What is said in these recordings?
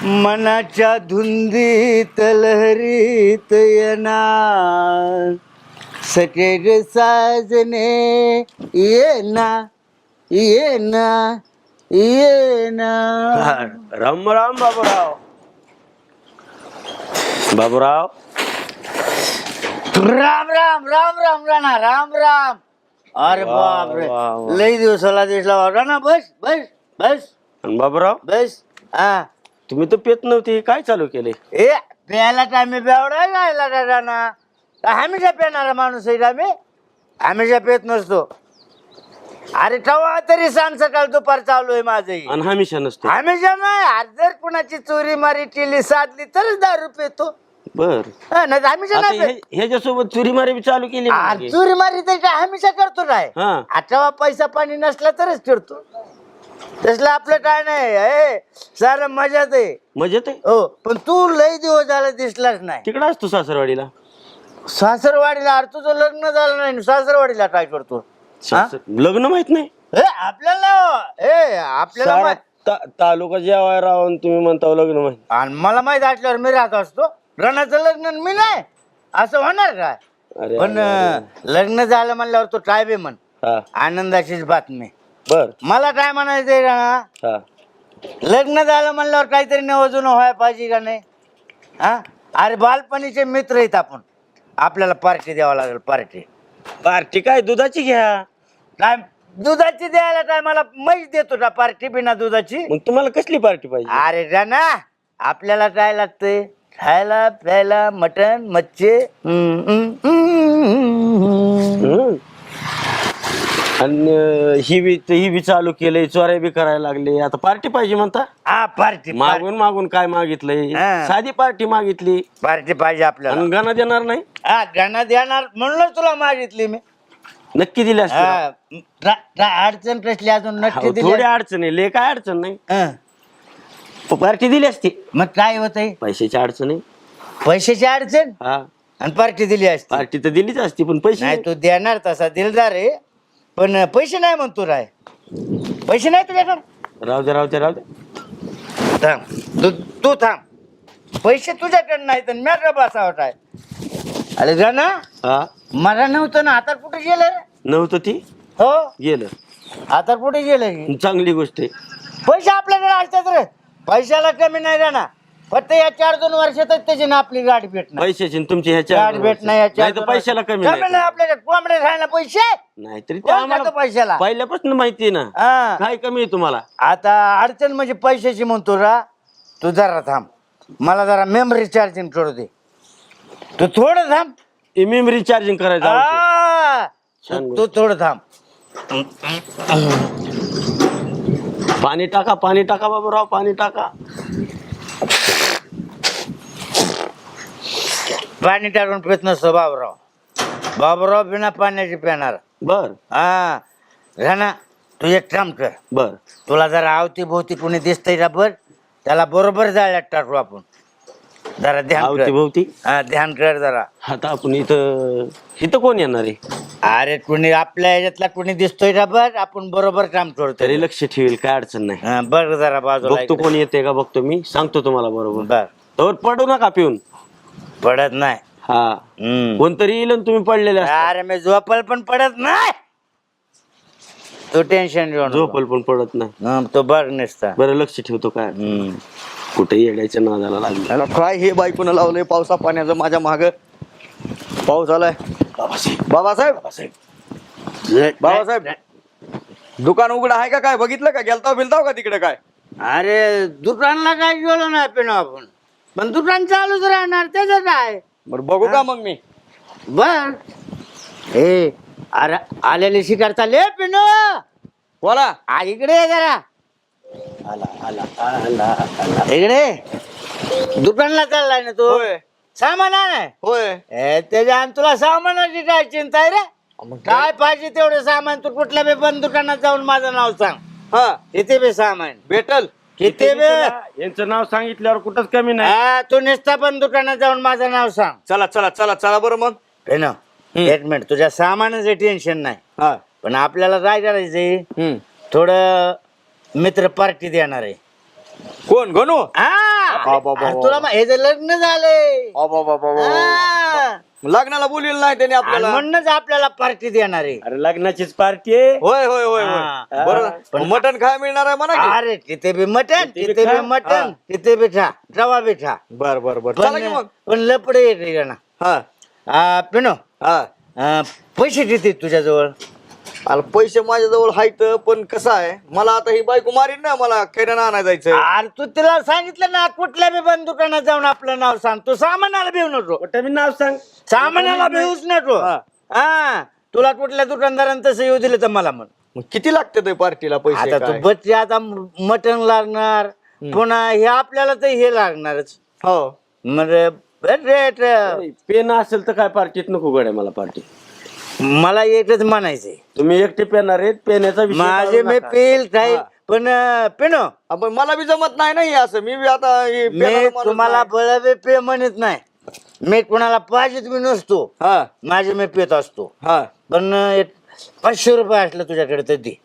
मनाच्या धुंदीत लहरीत येणार सटेज साजने ये ना राम राम बाबूराव. बाबूराव राम राम राम राम राणा राम राम. अरे वा, बापरे वा, वा. लई दिवसाला दिसला राणा. बस बस बस आणि बाबूराव बस. हा तुम्ही तर पेत नव्हते, काय चालू केले? ए प्यायला टाइम बेवडा राहिला राणा. हमेशा पेणारा माणूस आहे आम्ही. हमेशा पेत नसतो. अरे ठेवा तरी सांग सकाळ दुपार चालू आहे माझं. आणि हमेशा नसतो. हमेशा नाही. आज जर कुणाची चोरी मारी केली साधली तरच दारू पितो. बर नाही हमेशा नाही पेत. ह्याच्यासोबत चुरी मारी बी चालू केली म्हणजे. चोरी मारी तर काय हमेशा करतो काय. हा आठवा पैसा पाणी नसला तरच फिरतो. तसलं आपलं काय नाही. सारं मजाच आहे. मजेत आहे. हो पण तू लई दिवस झाला दिसलाच नाही. तिकडं असतो सासरवाडीला. सासरवाडीला. अरे तुझं लग्न झालं नाही सासरवाडीला काय करतो. लग्न माहित नाही. आपल्याला सारा तालुका जेवाय राहून तुम्ही म्हणता लग्न माहित. आणि मला माहित असल्यावर मी राहत असतो. रणाचं लग्न आणि मी नाही असं होणार काय. अरे पण लग्न झालं म्हणल्यावर तो काय बी म्हण. हा आनंदाचीच बातमी. बर मला काय म्हणायचंय राणा. हा लग्न झालं म्हणल्यावर काहीतरी नवजून व्हायला पाहिजे का नाही. हा अरे बालपणीचे मित्र आहेत आपण. आपल्याला पार्टी द्यावं लागेल. पार्टी काय दुधाची घ्या. काय दुधाची द्यायला काय मला म्हैस देतो का पार्टी बिना दुधाची. मग तुम्हाला कसली पार्टी पाहिजे? अरे राणा आपल्याला काय लागतंय खायला प्यायला मटण मच्छी. आणि ही बी चालू केलंय, चोऱ्या बी करायला लागले. आता पार्टी पाहिजे म्हणता. हा पार्टी मागून मागून काय मागितलंय? हा. साधी पार्टी मागितली. पार्टी पाहिजे आपल्याला. आणि गाणं देणार नाही. हा गाणं देणार म्हणून तुला मागितली मी. नक्की दिली असती. अडचण कसली अजून नक्की हो, दिली. थोडी अडचण आहे. लय काय अडचण नाही. हं. पार्टी दिली असती. मग काय होतंय. पैशाची अडचण आहे. पैशाची अडचण हा आणि पार्टी दिली असती. पार्टी तर दिलीच असती पण पैसे नाही तू देणार तसा दिलदार आहे पण पैसे नाही म्हणतो राय. पैसे नाही तुझ्याकडे. राहू दे राहू दे राहू दे. थांब तू थांब. पैसे तुझ्याकडे नाही तर मॅटर बसावत आहे. अरे जा ना. हा मला नव्हतं ना. आता कुठे गेलं रे. नव्हतं ती हो गेलं. आता कुठे गेलं. चांगली गोष्ट आहे. पैसे आपल्याकडे असतात रे. पैशाला कमी नाही राहणार. फक्त या 4-2 वर्षातच त्याची ना आपली गाडी भेटणार. पैशाची आणि तुमची ह्याच्या गाडी भेटणार या 4-2 तर पैशाला कमी नाही नाही. आपल्याकडे कोंबडे खायला पैसे. नाहीतरी ते कोण आम्हाला खातं पैशाला. पहिल्यापासून माहिती आहे ना. हा. काय कमी आहे तुम्हाला? आता अडचण म्हणजे पैशाची म्हणतो रा. तू जरा थांब. मला जरा मेमरी चार्जिंग करू दे. तू थोडं थांब. मेमरी चार्जिंग करायचं आवश्यक. आ, तू थोडं थांब. पाणी टाका बाबूराव, पाणी टाका. पाणी टाकून पित नसतो बाबूराव. बाबूराव बिना पाण्याची पिणार. बर हा राणा तू एक काम कर. बर तुला जरा आवती भोवती कोणी दिसतंय का बघ. त्याला बरोबर जाळ्यात टाकू आपण. जरा ध्यान आवती कर. भोवती. हा ध्यान कर जरा. आता आपण इथं कोण येणार आहे? अरे कोणी आपल्या ह्याच्यातला कोणी दिसतोय का बघ. आपण बरोबर काम करतो. तरी लक्ष ठेवेल, काय अडचण नाही. हा बघ जरा बाजूला. बघतो कोण येते का बघतो मी, सांगतो तुम्हाला बरोबर. बर तर पडू नका पिऊन. पडत नाही. हा कोणतरी येईल आणि तुम्ही पडलेले असता. अरे मी झोपल पण पडत नाही. तू टेन्शन घेऊ नको. झोपल पण पडत नाही. तो बघ नसता. बरं लक्ष ठेवतो. काय कुठे येण्याच्या नादाला लागला. काय हे बायकोन लावलंय पावसा पाण्याचं माझ्या माग. पाऊस आलाय. बाबासाहेब बाबासाहेब दुकान उघड आहे का काय बघितलं का? गेलताव बिलताव का तिकडे काय? अरे दुकानला काय गेलो नाही पिनो आपण. पण दुकान चालूच राहणार त्याचं काय. बरं बघू का मग मी. बर ए अरे आलेले शिकार चालले पिनो. बोला. इकडे ये जरा. इकडे दुकानला चाललाय ना तू. होय सामान आहे. होय. त्याच्या तुला सामानाची काय चिंता आहे रे. काय पाहिजे तेवढे सामान तू कुठल्या बी बंद दुकानात जाऊन माझं नाव सांग. हा किती बी सामान भेटल. किती बी. यांचं नाव सांगितल्यावर कुठंच कमी नाही. तू नुसता पण दुकानात जाऊन माझं नाव सांग. चला चला चला चला बरं मग. ना एक मिनिट. तुझ्या सामानाचं टेन्शन नाही. हा पण आपल्याला काय करायचंय थोडं मित्र पार्टी देणार आहे. कोण गणू? हा अरे तुला हे जर लग्न झालंय हा. लग्नाला बोललेलं नाही त्याने आणि आपल्याला. म्हणूनच आपल्याला पार्टी देणार आहे. अरे लग्नाचीच पार्टी आहे. होय होय होय हा. होय बरोबर. मटण खाय मिळणार आहे म्हणा की. अरे तिथे बी मटन, तिथे बी तिथे बी खा. मटन, तिथे बी ठा, रवा बी ठा. बर बर बर चला की मग. पण लपडे येते ना हा पिनो हा पैसे देते तुझ्याजवळ. अरे पैसे माझ्याजवळ आहेत पण कसं आहे मला आता ही बायको मारीन ना मला किराणा आणायला जायचंय. अरे तू तिला सांगितलं ना कुठल्या बी बंद दुकानात जाऊन आपलं नाव सांग. तू सामानाला भिवू नको, कुठं मी नाव सांग. सामानाला भिवूच नको. हा. हा तुला कुठल्या दुकानदारानं तसं येऊ दिलं तर मला म्हण. मग किती लागते ते पार्टीला पैसे आता तू काय? बच्चे आता मटण लागणार पुन्हा हे आपल्याला तर हे लागणारच. हो म्हणजे रेट पेन असेल तर काय पार्टीत नको गड्या मला पार्टी. मला एकच म्हणायचंय, तुम्ही एकटे पेणार आहेत, पेण्याचा विषय माझे काढू मी नका. पेल खाईल हा. पण पिनो आपण मला बी जमत नाही ना हे असं. मी बी आता हे पेनाला मी माणूस तुम्हाला नाही. बळबे पे म्हणत नाही. मी कुणाला पाहिजेच मी नसतो, हा माझे मी पेत असतो. हा पण 500 रुपये असलं तुझ्याकडे तर दे.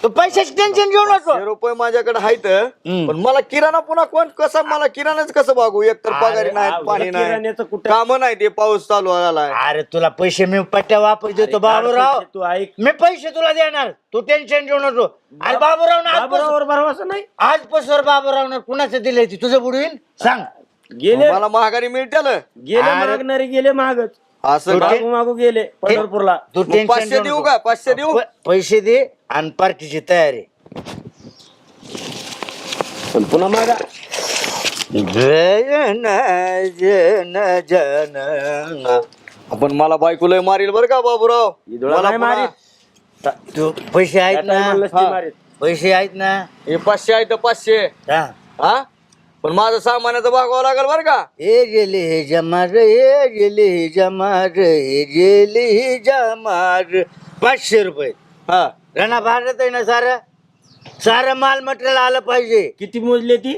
तू पैशाची टेन्शन घेऊ नको. 500 रुपये माझ्याकडे आहेत हम्म. पण मला किराणा पुन्हा कोण कसं मला किराणाच कसं भागू. एक तर पगारी नाही पाणी नाही किराण्याचं कुठं काम नाही ते पाऊस चालू झालाय. अरे तुला पैसे मी पट्ट्या वापर देतो बाबूराव. तू ऐक. मी पैसे तुला देणार, तू टेन्शन घेऊ नको. अरे बाबूराव बाबूरावर भरवसा नाही. आज पसर बाबूराव कुणाचं दिलंय ती तुझं बुडवीन सांग. गेले मला महागारी मिळते गेले अरे. मागणारे गेले मागच. असं का? मागू मागू गेले पंढरपूरला. तू मग टेन्शन 500 देऊ का 500 देऊ. पैसे दे आणि पार्टीची तयारी. पण पुन्हा मागा. जन जन जन आपण मला बायको लय मारील बरं का बाबूराव. इदोळा मला नाही पुन्हा- मारीत. तू पैसे आहेत त्या time ला ना, नसती हा. मारीत. पैसे आहेत ना. हे 500 आहे तर 500 हा. हा पण माझं सामानाचं भागावं लागेल बरं का. हे गेले हे जमार, हे गेले हे जमार, हे गेले हे जमार. 500 रुपये हा राणा भारत आहे ना. सारं सारं माल मटेरियल आलं पाहिजे. किती मोजले ती.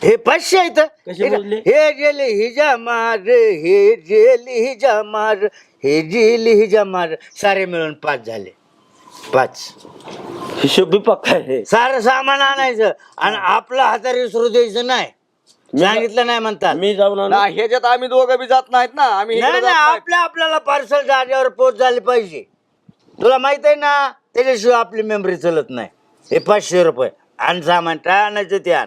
हे 500 आहेत. कसे मोजले? हे गेले हि जमार, हे गेले हि जमार, हे गेले हि जमार. सारे मिळून 5 झाले. 5 हिशोब बी पक्का आहे. सारं सामान आणायचं आणि आपलं हाताने विसरू द्यायचं नाही. सांगितलं नाही म्हणतात. मी जाऊन आणू. ना ह्याच्यात आम्ही दोघं बी जात नाहीत ना. आम्ही नाही इकडे नाही, जात नाहीत. आपल्याला पार्सल जागेवर पोच झाली पाहिजे. तुला माहित आहे ना त्याच्याशिवाय आपली मेमरी चलत नाही. हे 500 रुपये आणि सामान काय आणायचं ते आण.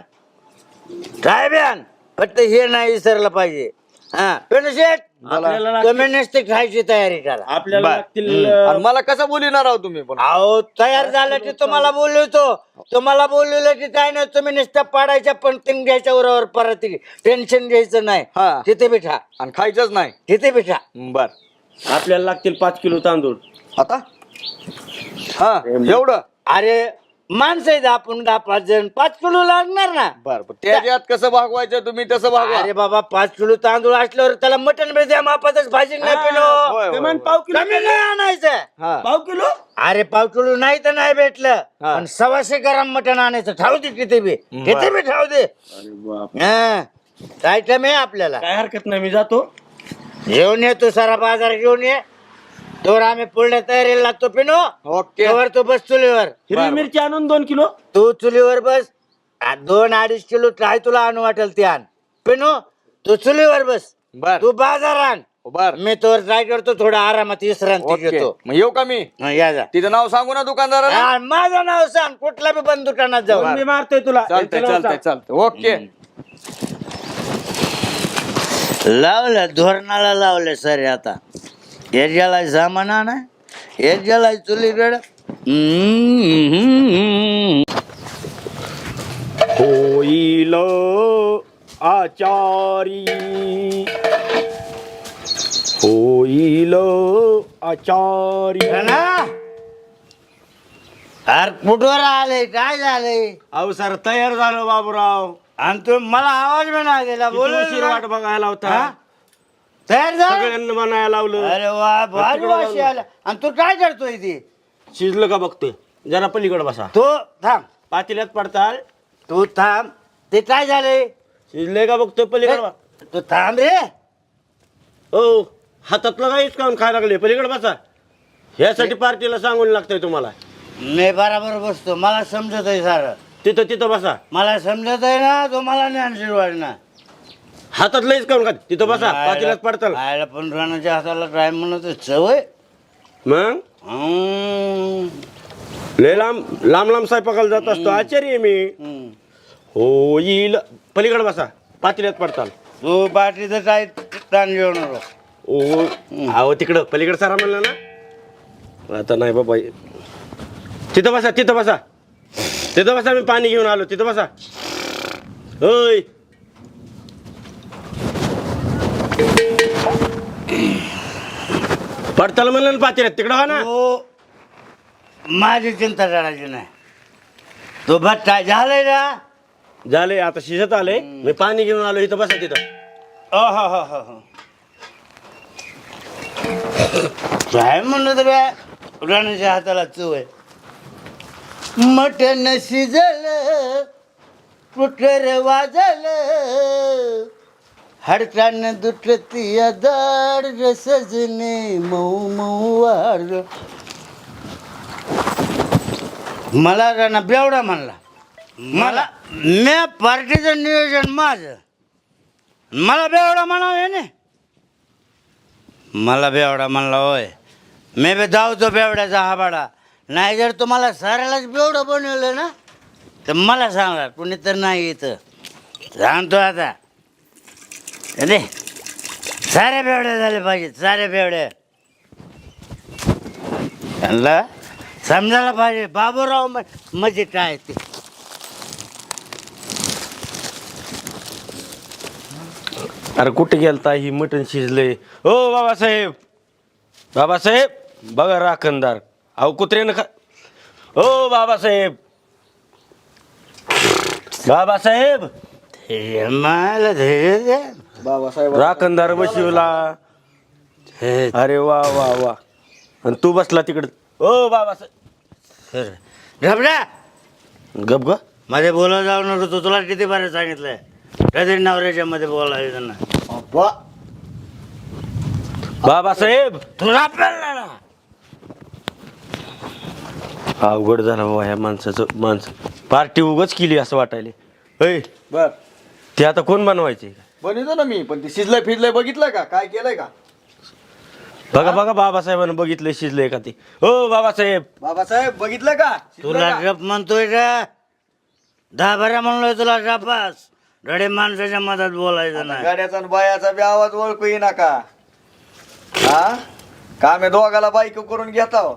काय बी आण, फक्त हे नाही विसरलं पाहिजे. हा पेन शेठ आपल्याला लागतील- कम्युनिस्ट खायची तयारी करा. आपल्याला बर. लागतील आणि मला कसं बोलणार आहो तुम्ही पण. अहो तयार झालं की तुम्हाला बोलवतो. तुम्हाला बोलवलं की काय नाही, तुम्ही नुसतं पाडायच्या पण तीन घ्यायच्या उरावर परत टेन्शन घ्यायचं नाही. हा. तिथे बिठा, आणि खायचंच नाही. तिथे बिठा. बर आपल्याला लागतील 5 किलो तांदूळ. आता हा एवढं. अरे माणसं आहेत आपण 10-5 जण, 5 किलो लागणार ना. बर बर त्याच्यात कसं भागवायचं तुम्ही तसं भागवा. अरे बाबा 5 किलो तांदूळ असल्यावर त्याला मटण बी द्या मापातच भाजी नाही होय, पिलो. होय, कमान होय. पाव किलो. कमी नाही आणायचं. हा. पाव किलो. अरे 5 किलो नाही तर नाही भेटलं हा. पण 125 ग्राम मटण आणायचं. ठाऊ दे तिथे बी, तिथे बी ठाऊ दे. अरे बाप. हा. काय टाइम आहे आपल्याला. काय हरकत नाही, मी जातो. घेऊन ये तू सारा बाजार घेऊन ये. तोवर आम्ही पुढल्या तयारीला लागतो पिनो. ओके तोवर तू बस चुलीवर. हिरवी मिरची आणून 2 किलो. तू चुलीवर बस. 2-2.5 किलो काय तुला आणू वाटेल ते आण. पिनो तू चुलीवर बस, बर तू बाजार आण. बर मी तोवर ट्राय करतो, थोडा आरामात विश्रांती ओके घेतो. मग येऊ का मी. हा, या जा. तिचं नाव सांगू ना दुकानदाराला. हा, माझं नाव सांग. कुठल्या बी बंद दुकानात जाऊ. मी मारतोय तुला. चालतंय चला, चालतंय चला. चालतंय ओके. लावलं धोरणाला लावलं सर. आता हे ज्याला सामाना ना, हे ज्याला चुलीकड. होईल आचारी, होईल आचारी. अरे कुठवर आले, काय झालंय. अहो सर तयार झालो बाबूराव. आणि तू मला आवाज म्हणा गेला किती बोल. उशीर वाट बघायला हा? होता. तयार झालं. सगळ्यांना बनायला लावलं. अरे वा भारी तिकडं वाशी आला. आणि तू काय करतोय ती. शिजलं का बघतोय. जरा पलीकडे बसा. तू थांब, पातेल्यात पडताल. तू थांब. ते काय झालंय. शिजलंय का बघतोय पलीकडे बसा. तू थांब रे. हो हातातलं काहीच काम खायला लागले. पलीकडे बसा. ह्यासाठी पार्टीला सांगून लागतंय तुम्हाला. मी बराबर बसतो, मला समजत आहे सारं. तिथं तिथं बसा. मला समजत आहे ना, तो मला ज्ञान शिरवायना. हातात लईच करून खा, तिथं बसा, पातीलाच पडताल. आयला पण राणाच्या हाताला काय म्हणत सवय. मग लय लांब लांब लांब स्वयंपाकाला जात असतो, आचार्य आहे मी. हो येईल, पलीकडे बसा, पातील्यात पडताल. तू बाटलीचं काय ताण घेऊ नको. ओ अहो तिकडं पलीकडे सारा म्हणलं ना. आता नाही बाबा, तिथं बसा, तिथं बसा, तिथं बसा, मी पाणी घेऊन आलो, तिथं बसा. होय पडताल म्हणलं ना पातील्यात, तिकडं हा ना. तू माझी चिंता करायची नाही. तो भट्टा झालाय ना. झाले आता शिजत आले, मी पाणी घेऊन आलो, इथं बसा तिथं. काय म्हणलं तर राणाच्या हाताला चव आहे. मटण शिजलं, कुठर वाजलं, हडकान दुटती दाड सजने मऊ मऊ वार. मला राणा बेवडा म्हणला. मला मी पार्टीचं नियोजन माझं, मला बेवडा म्हणावं ना. मला बेवडा म्हणला होय. मी बी धावतो बेवड्याचा हाबाडा. नाही जर तुम्हाला साऱ्यालाच बेवडं बनवलं ना, तर मला सांगा, कुणी तर नाही येतं. सांगतो आता रे, साऱ्या बेवड्या झाल्या पाहिजेत, साऱ्या बेवड्या. त्यांना समजायला पाहिजे बाबूराव म्हणजे काय ते. अरे कुठे गेलता, ही मटण शिजले. हो बाबासाहेब, बाबासाहेब बघा राखणदार. अहो कुत्र्यानं खा. हो बाबासाहेब, बाबासाहेब मला धैर्य द्या. बाबासाहेब राखणदार बशिवला. हे अरे वा वा वा. आणि तू बसला तिकडं. हो बाबासाहेब घबरा. गप ग. मध्ये बोला जाऊ नको. तू तुला किती बारे सांगितलंय कधी नवऱ्याच्या मध्ये बोलायचं ना. अप्पा, बाबासाहेब तुला आपल्याला ना अवघड झालं बाबा ह्या माणसं पार्टी उगच केली असं वाटायले. होय बर ते आता कोण बनवायचे. बनवतो ना मी, पण ते शिजलंय फिजलंय बघितलंय का, काय केलंय का? बघा बघा बाबासाहेबांना बघितलं शिजलंय का ते. हो बाबासाहेब, बाबासाहेब बघितलं का, शिजलंय तुला का? जप म्हणतोय का? 10-12 म्हणलोय तुला जपास. रडे माणसाच्या मधात बोलायचं नाही. गाड्याचा आणि बायाचा बी आवाज ओळखू येईना का? हा काम आहे दोघाला बायको करून घेता हो.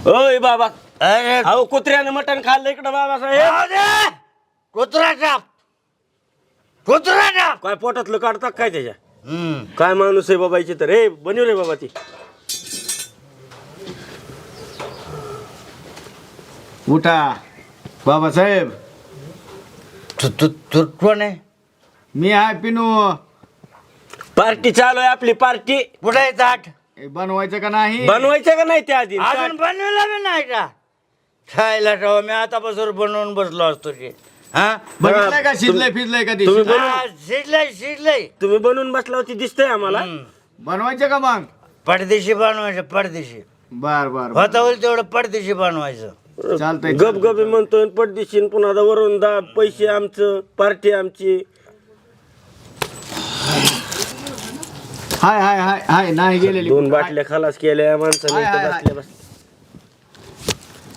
ओय बाबा, अरे अहो कुत्र्यानं मटण खाल्लं इकडं बाबासाहेब. जाऊ दे. कुत्रा टाप, कुत्रा टाप. काय पोटातलं काढतात काय त्याच्या. काय माणूस आहे बाबाची तर. हे बनव रे बाबा ती. उठा बाबासाहेब. तू तू तू कोण आहे? मी आहे पिनू. पार्टी चालू आहे आपली पार्टी. कुठे आहे ताट? हे बनवायचं का नाही? बनवायचं का नाही त्या आधी. अजून बनवलं बी नाही का? खायला ठेवा. मी आतापासून बनवून बसलो असतो की. हा बघितलंय का शिजलंय फिजलंय कधी? तुम्ही बनव- हा, शिजलंय शिजलंय. तुम्ही बनवून बसला होती दिसतंय आम्हाला. बनवायचं का मग? पडदेशी बनवायचं, पडदेशी. बर बर बर. होता होईल तेवढं पडदेशी बनवायचं. चालतंय गप गप म्हणतोय पडदिशीन पुन्हा आता वरून दा पैसे आमचं, पार्टी आमची. हाय हाय हाय हाय नाही गेलेली. 2 बाटल्या खलास केल्या माणसाने हाय, इथं हाय, बसल्या बस.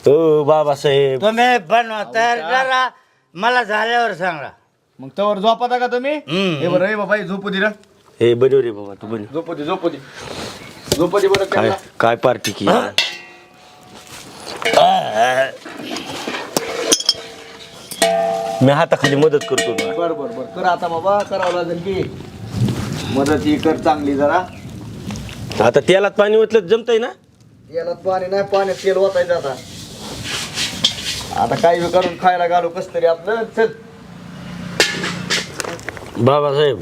हो बाबासाहेब, तुम्ही बनवा, तयार करा. मला झाल्यावर सांगा. मग तवर झोपता का तुम्ही? हम्म. हे बरं हे बाबा झोपू दे रे. हे बनव रे बाबा, तू बनव. झोपू दे झोपू दे झोपू दे बरं काय त्याला. काय पार्टी की. मी हाताखाली मदत करतो ना. बर बर बर कर आता बाबा, करावं लागेल की मदत ही कर चांगली जरा. आता तेलात पाणी ओतलं जमतंय ना. याला पाणी नाही, पाण्यात तेल ओतायचं आता. आता काही बी करून खायला घालू कस तरी आपलं. चल बाबासाहेब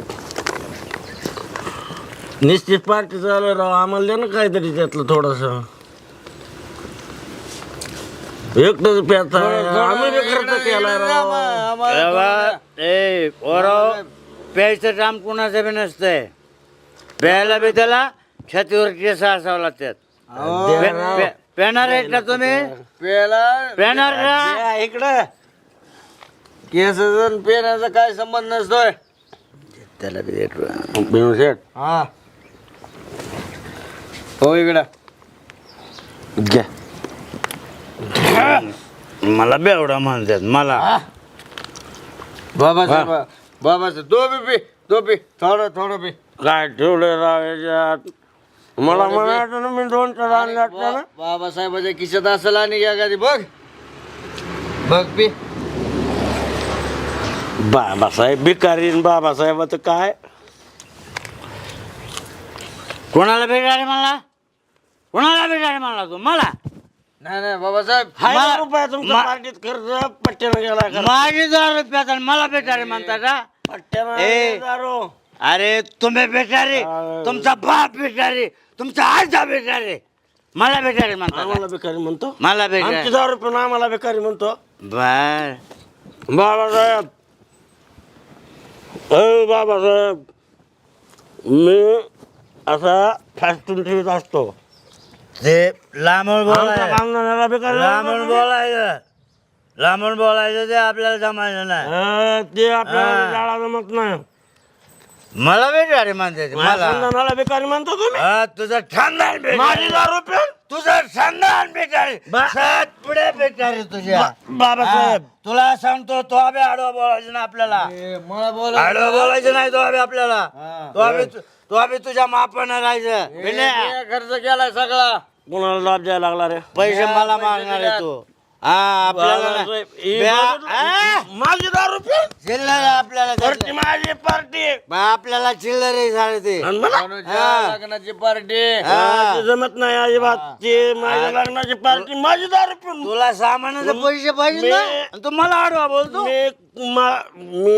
निश्चित पार्टी चालू आहे राव. आम्हाला द्या ना काहीतरी त्यातलं थोडस. एकटंच प्याचा आम्ही बी खर्च केला राव. ए पोराव, प्यायचं काम कुणाचं बी नसतंय. प्यायला बी त्याला छातीवर केस असावं लागतात. पेणार आहेत का तुम्ही पेला पेणार का या इकडं केस पेण्याचा काय संबंध नसतोय त्याला बी देतो. बिनू शेठ हा हो इकडं घ्या मला बेवडा म्हणतात मला बाबा साहेब बाबा साहेब तो पी थोडं थोडं पी काय ठेवलं राव याच्यात मला म्हणायचं ना मी 2 चार आणले असते ना बाबासाहेबाच्या खिशात असेल आणि घ्या कधी बघ बघ पी बाबासाहेब भिकारी न बाबासाहेबाचं काय कोणाला भेटायला मला कोणाला भेटायला मला तू मला नाही नाही बाबासाहेब हाय रुपये तुमच्या पार्टीत खर्च पट्ट्यानं गेला का माझी 10 रुपयात आणि मला भेटायला म्हणता का पट्ट्यानं ए. दारू. अरे तुम्ही भेटारे तुमचा बाप भेटारे तुमचा आजा भेटारे मला भेटारे म्हणता का? आम्हाला भिकारी म्हणतो मला आमची भेटारे 10 रुपये ना आम्हाला भिकारी म्हणतो बर बाबासाहेब बाबासाहेब मी असा फास्टून ठेवत असतो ते लांबून बोलायचं कामदाराला भिकारी लांबून बोलायचं लांबून बोलायचं ते आपल्याला जमायचं नाही ते आपल्याला हा. जाळा जमत नाही मला भेटारे म्हणते ते, मला कामदाराला भिकारी म्हणतो तुम्ही हा, तुझं खानदान माझी भेटारे 10 रुपये तुझं खानदान भेटारे सात पुढे भेटारे तुझ्या बाबासाहेब हा, तुला सांगतो तो अभि आडवा बोलायचं ना आपल्याला मला बोल आडवा बोलायचं नाही तो अभि आपल्याला हा. तो अभि तुझ्या मापानं राहायचं बिन्या. खर्च केलाय सगळा कोणाला लाभ द्यायला लागला रे पैसे मला मागणार आहे तू हा आपल्याला नाही. माझी 10 रुपये चिल्लर आहे आपल्याला पार्टी त्यातलं. माझी पार्टी आपल्याला चिल्लर आहे झाले ते आणि मला लग्नाची पार्टी हा. ते जमत नाही अजिबात ते माझ्या लग्नाची पार्टी माझी 10 रुपये तुला सामानाचे पैसे पाहिजे ना आणि तू मला आडवा बोलतो मी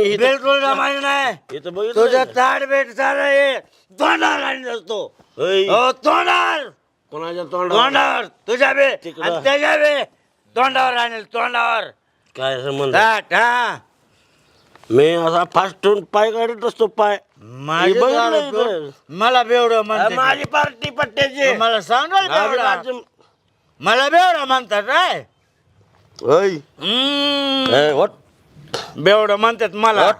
इथं- पेट्रोल जमायचं नाही इथं बघितलं तुझं का? ताट भेट चालू तोंडावर आणि असतो होय. हो तोंडावर कोणाच्या तोंडावर तोंडावर तुझ्या बे तिकडं. आणि त्याच्या बे तोंडावर आणेल तोंडावर काय संबंध ताट हा मी असा फास्टून पाय काढत असतो पाय माझी हे बघितलं दारू इथं. पिऊन मला बेवडं म्हणते माझी पार्टी पट्ट्याची मला सांगाल माझी बेवडा पार्टी- मला बेवडा म्हणतात काय होय. हम्म. ए, what? बेवडं म्हणतात मला